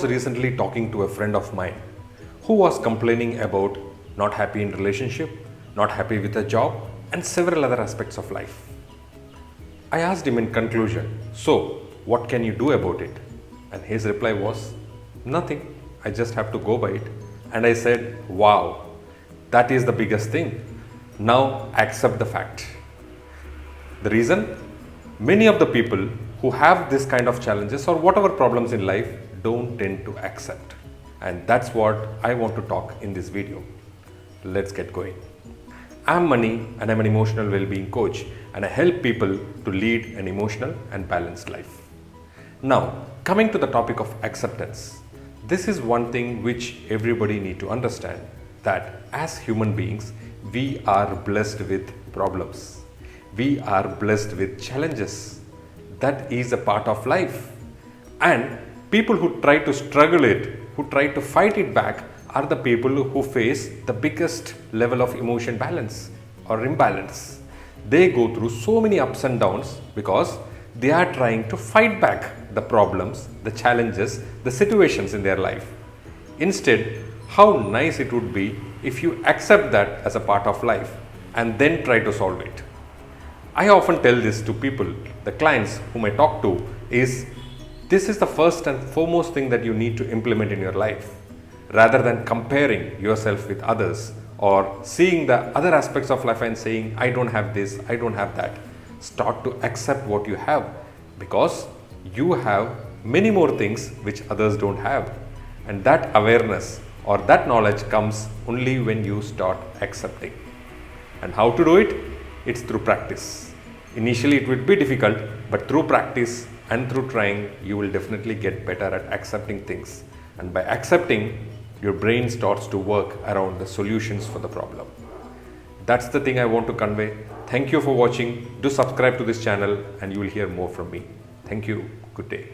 recently talking to a friend of mine who was complaining about not happy in relationship, not happy with a job, and several other aspects of life. I asked him in conclusion, so what can you do about it? And his reply was, nothing, I just have to go by it. And I said, wow, that is the biggest thing. Now accept the fact. The reason? Many of the people who have this kind of challenges or whatever problems in life don't tend to accept. And that's what I want to talk in this video. Let's get going. I'm Mani and I'm an emotional well-being coach and I help people to lead an emotional and balanced life. Now, coming to the topic of acceptance, this is one thing which everybody need to understand, that as human beings, we are blessed with problems. We are blessed with challenges. That is a part of life. And people who try to struggle it, who try to fight it back, are the people who face the biggest level of emotion balance or imbalance. They go through so many ups and downs because they are trying to fight back the problems, the challenges, the situations in their life. Instead, how nice it would be if you accept that as a part of life and then try to solve it. I often tell this to people, the clients whom I talk to, is this is the first and foremost thing that you need to implement in your life. Rather than comparing yourself with others or seeing the other aspects of life and saying, I don't have this, I don't have that. Start to accept what you have, because you have many more things which others don't have. And that awareness or that knowledge comes only when you start accepting. And how to do it? It's through practice. Initially it will be difficult, but through practice and through trying, you will definitely get better at accepting things. And by accepting, your brain starts to work around the solutions for the problem. That's the thing I want to convey. Thank you for watching. Do subscribe to this channel and you will hear more from me. Thank you. Good day.